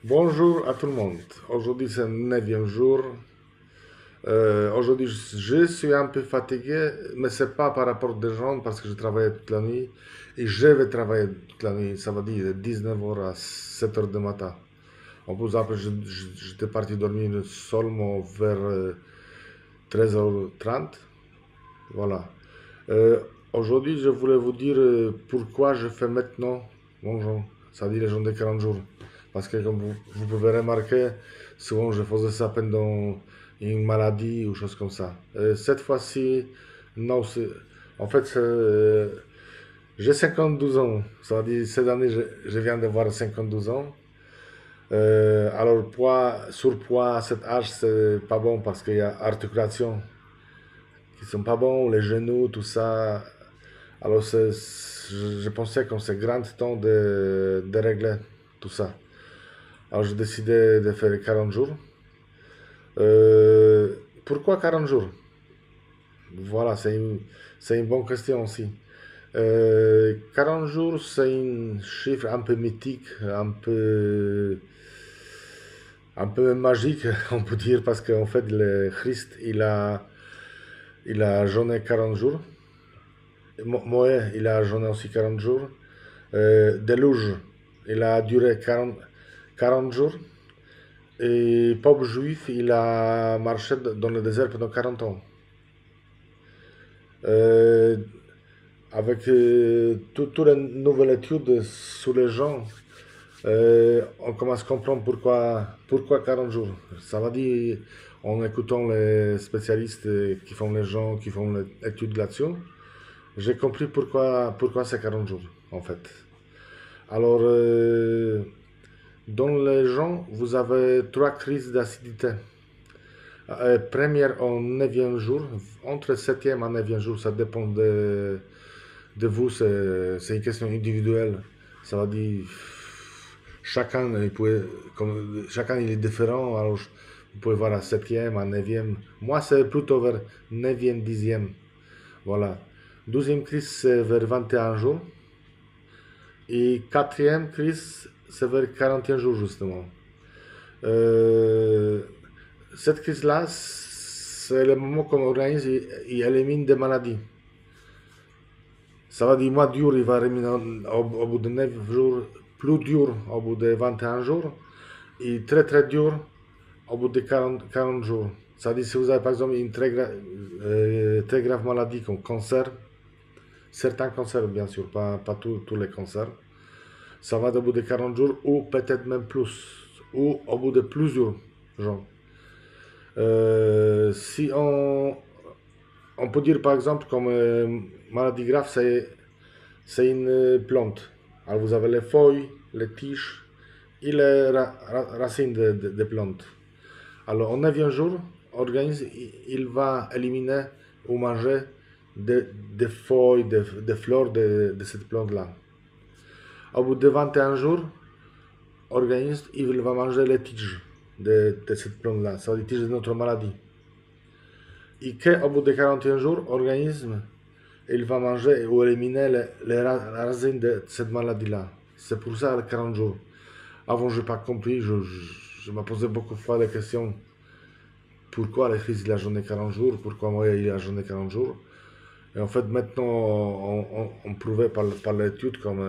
Bonjour à tout le monde. Aujourd'hui, c'est le neuvième jour. Aujourd'hui, je suis un peu fatigué, mais c'est pas par rapport des gens parce que je travaille toute la nuit et je vais travailler toute la nuit. Ça veut dire de 19h à 7h du matin. En plus, après, j'étais parti dormir seulement vers 13h30. Voilà. Euh, Aujourd'hui, je voulais vous dire pourquoi je fais maintenant mon jeûne, c'est-à-dire le jeûne de 40 jours. Parce que comme vous pouvez remarquer, souvent je faisais ça pendant une maladie ou chose comme ça. Cette fois-ci, non, en fait, j'ai 52 ans. Ça veut dire cette année, je viens d'avoir 52 ans. Alors, surpoids à cet âge, c'est pas bon parce qu'il y a articulation qui sont pas bons, les genoux, tout ça. Alors, je pensais qu'on c'est grand temps de régler tout ça. Alors, j'ai décidé de faire 40 jours. Euh, Pourquoi 40 jours? Voilà, c'est une bonne question aussi. 40 jours, c'est un chiffre un peu mythique, un peu magique, on peut dire, parce qu'en fait, le Christ, il a jeûné 40 jours. Moé, il a jeûné aussi 40 jours. Déluge, il a duré 40 jours. Et Pope juif, il a marché dans le désert pendant 40 ans. Euh, Avec toutes les nouvelles études sur les gens, on commence à comprendre pourquoi 40 jours. Ça va dire, en écoutant les spécialistes qui font les gens, qui font les études là-dessus, j'ai compris pourquoi c'est 40 jours, en fait. Alors, dans les gens, vous avez trois crises d'acidité. Première au neuvième jour, entre septième et neuvième jour, ça dépend de vous, c'est une question individuelle. Ça veut dire, chacun il est différent, alors vous pouvez voir à septième, à neuvième. Moi, c'est plutôt vers neuvième, dixième. Voilà. Douzième crise, c'est vers 21 jours. Et quatrième crise, c'est vers 41 jours, justement. Euh, Cette crise-là, c'est le moment qu'on organise et élimine des maladies. Ça va dire mois dur, il va éliminer au bout de 9 jours, plus dur au bout de 21 jours, et très très dur au bout de 40 jours. Ça veut dire si vous avez par exemple une très grave maladie comme cancer, certains cancers bien sûr, pas tous les cancers, ça va au bout de 40 jours ou peut-être même plus, ou au bout de plusieurs jours. Si on peut dire par exemple comme maladie grave, c'est une plante. Alors vous avez les feuilles, les tiges et les racines de plantes. Alors au 9e jour, l'organisme il va éliminer ou manger des feuilles, des fleurs de cette plante-là. Au bout de 21 jours, l'organisme il va manger les tiges de cette plante-là, c'est les tiges de notre maladie. Et qu'au bout de 41 jours, l'organisme il va manger ou éliminer les racines de cette maladie-là. C'est pour ça les 40 jours. Avant, je n'ai pas compris, je me posais beaucoup de fois la question pourquoi le Christ il a jeûné 40 jours, pourquoi moi il a jeûné 40 jours. Et en fait, maintenant, on prouvait par l'étude comme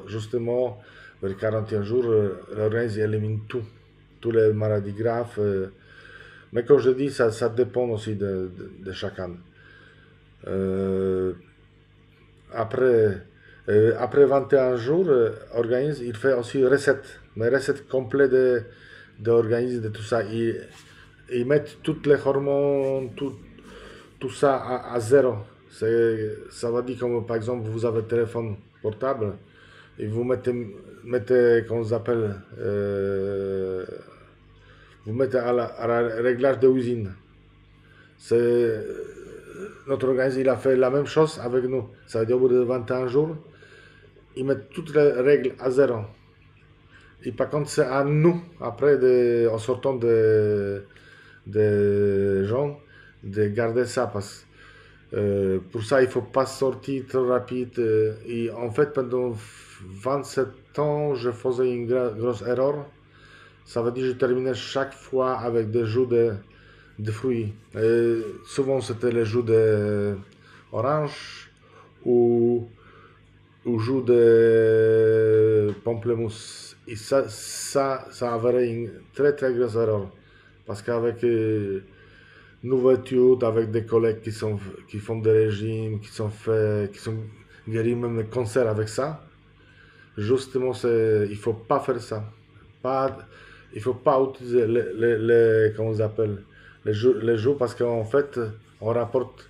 justement, vers 41 jours, l'organisme élimine tout, toutes les maladies graves. Mais comme je dis, ça dépend aussi de chacun. Euh, Après, après 21 jours, l'organisme il fait aussi recette, mais recette complète de l'organisme, de tout ça. Ils mettent toutes les hormones, tout ça à zéro. Ça va dire comme par exemple vous avez un téléphone portable et vous mettez comment on appelle, vous mettez à la réglage de usine. C'est, notre organisme il a fait la même chose avec nous. Ça veut dire au bout de 21 jours, ils mettent toutes les règles à zéro. Et par contre, c'est à nous, après, en sortant de gens, de garder ça. Parce que pour ça, il ne faut pas sortir trop rapide. Et en fait, pendant 27 ans, je faisais une grosse erreur. Ça veut dire que je terminais chaque fois avec des jus de fruits. Souvent, c'était les jus d'orange ou, ou jus de pamplemousse. Et ça avait une très très grosse erreur. Parce qu'avec nourriture, avec des collègues qui font des régimes, qui sont guéris même le cancer avec ça, justement, il faut pas faire ça. Pas, il faut pas utiliser comment on appelle, les jours parce qu'en fait, on rapporte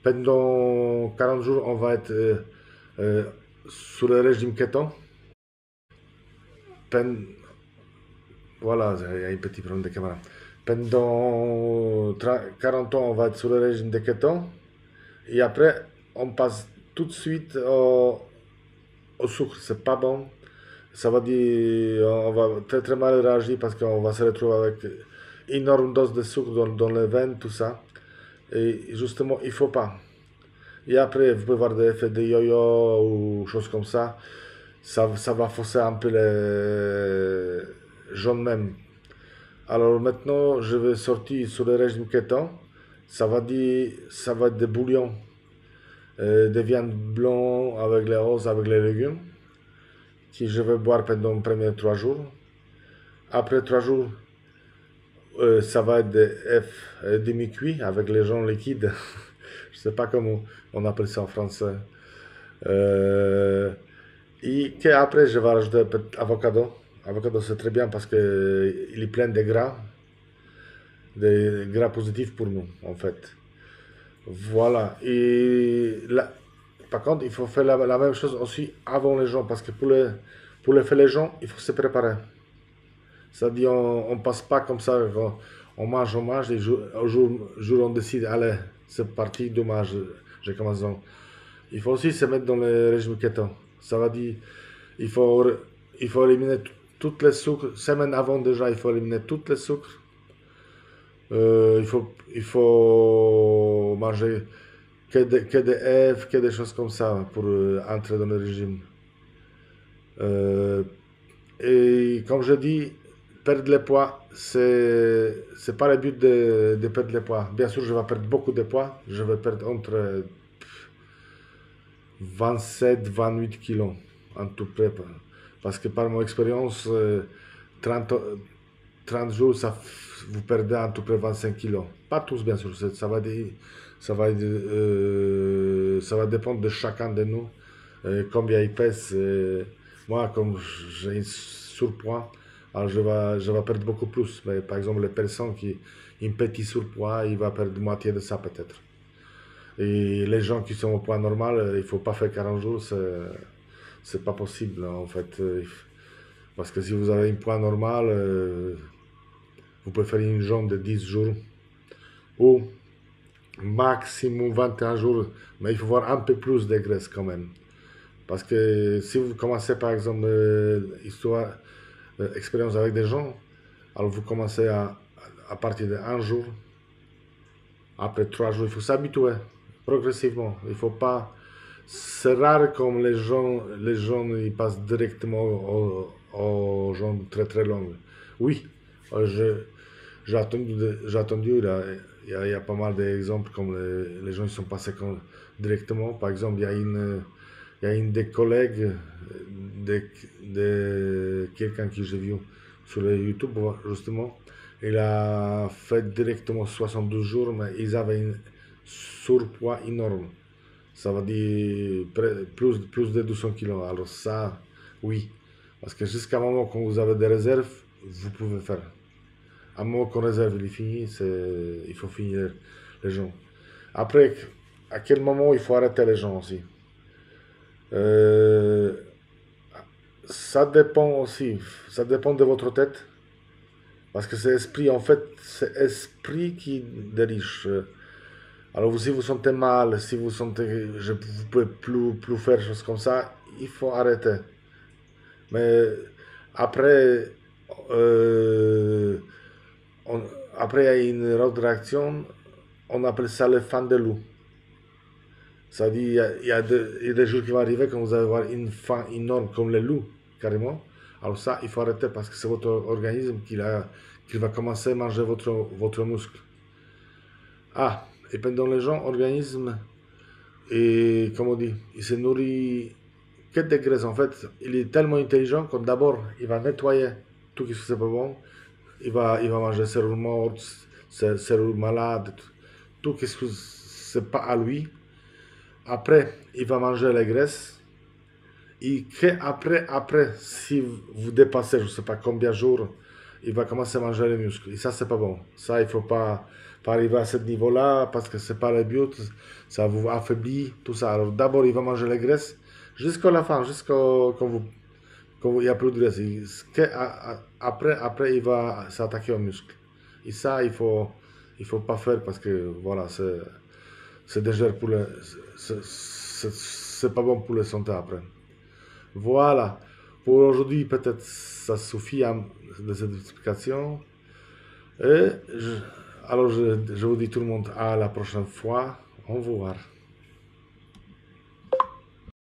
pendant 40 jours, on va être euh, sur le régime keton. Pen- voilà, il y a un petit problème de caméra. Pendant 40 ans, on va être sur le régime de keton. Et après, on passe tout de suite au sucre. C'est pas bon. Ça va dire, on va très très mal réagir parce qu'on va se retrouver avec une énorme dose de sucre dans les veines, tout ça. Et justement, il faut pas. Et après, vous pouvez voir des effets de yo-yo ou choses comme ça. Ça va fausser un peu les jaunes même. Alors maintenant, je vais sortir sur le régime keton. Ça va être des bouillons, des viandes blanches avec les os, avec les légumes, que je vais boire pendant les premiers 3 jours. Après 3 jours, ça va être des œufs demi-cuits avec les gens liquides. Je sais pas comment on appelle ça en français. Euh, et qu'après, je vais rajouter un peu d'avocado. Avocado, c'est très bien parce qu'il est plein de gras, des gras positifs pour nous, en fait. Voilà. Et là, par contre, il faut faire la même chose aussi avant les gens parce que pour les faire les gens, il faut se préparer. C'est-à-dire, on passe pas comme ça, on mange, et jour on décide, allez, c'est parti, demain, j'ai commencé. Il faut aussi se mettre dans le régime keto. Ça veut dire, il faut, il faut éliminer toutes les sucres. Semaine avant déjà, il faut éliminer toutes les sucres. Il faut manger que des œufs, que des choses comme ça pour entrer dans le régime. Euh, Et comme je dis, perdre le poids, c'est pas le but de perdre le poids. Bien sûr, je vais perdre beaucoup de poids. Je vais perdre entre 27 28 kilos en tout près. Parce que par mon expérience, 30, 30 jours, vous perdez à peu près 25 kilos. Pas tous, bien sûr. Ça va dépendre de chacun de nous. Combien il pèse. Moi, comme j'ai un surpoids, alors je vais perdre beaucoup plus. Mais par exemple, les personnes qui ont un petit surpoids, il va perdre moitié de ça peut-être. Et les gens qui sont au poids normal, il ne faut pas faire 40 jours, c'est pas possible en fait. Parce que si vous avez un poids normal, vous pouvez faire une jambe de 10 jours ou maximum 21 jours, mais il faut voir un peu plus de graisse quand même. Parce que si vous commencez par exemple expérience avec des gens, alors vous commencez à partir d'un jour, après 3 jours, il faut s'habituer progressivement. Il faut pas. C'est rare comme les gens ils passent directement aux gens très très longues. Oui, j'ai entendu il y a pas mal d'exemples comme les gens ils sont passés directement. Par exemple, il y a une des collègues de quelqu'un que j'ai vu sur le YouTube, justement. Il a fait directement 72 jours, mais ils avaient un surpoids énorme. Ça veut dire plus de 200 kilos. Alors ça, oui. Parce que jusqu'à un moment, quand vous avez des réserves, vous pouvez faire. À un moment qu'on réserve, il est fini, il faut finir les gens. Après, à quel moment il faut arrêter les gens aussi? Euh, Ça dépend aussi. Ça dépend de votre tête. Parce que c'est l'esprit, en fait, c'est l'esprit qui dirige. Alors, si vous sentez mal, si vous sentez que vous pouvez plus faire des choses comme ça, il faut arrêter. Mais après, euh, on- après, il y a une autre réaction, on appelle ça le fan de loup. Ça dit, il y a des jours qui vont arriver quand vous allez voir une faim énorme comme le loup, carrément. Alors ça, il faut arrêter parce que c'est votre organisme qui va commencer à manger votre muscle. Ah, et pendant les gens, organisme, et comme on dit, il se nourrit que de graisse. En fait, il est tellement intelligent que d'abord, il va nettoyer tout ce qui c'est pas bon. Il va manger cellules mortes, cellules malades, tout ce que c'est pas à lui. Après, il va manger les graisses. Et après, si vous dépassez, je ne sais pas combien de jours, il va commencer à manger les muscles. Et ça, c'est pas bon. Ça, il faut pas arriver à ce niveau-là parce que c'est pas le but. Ça vous affaiblit, tout ça. Alors, d'abord, il va manger les graisses jusqu'à la fin, jusqu'à quand il n'y a plus de graisse. Après, il va s'attaquer aux muscles. Et ça, il faut pas faire parce que, voilà, c'est dangereux pour le, c'est pas bon pour la santé après. Voilà. Pour aujourd'hui, peut-être ça suffit de cette explication. Et alors, je vous dis tout le monde à la prochaine fois. Au revoir.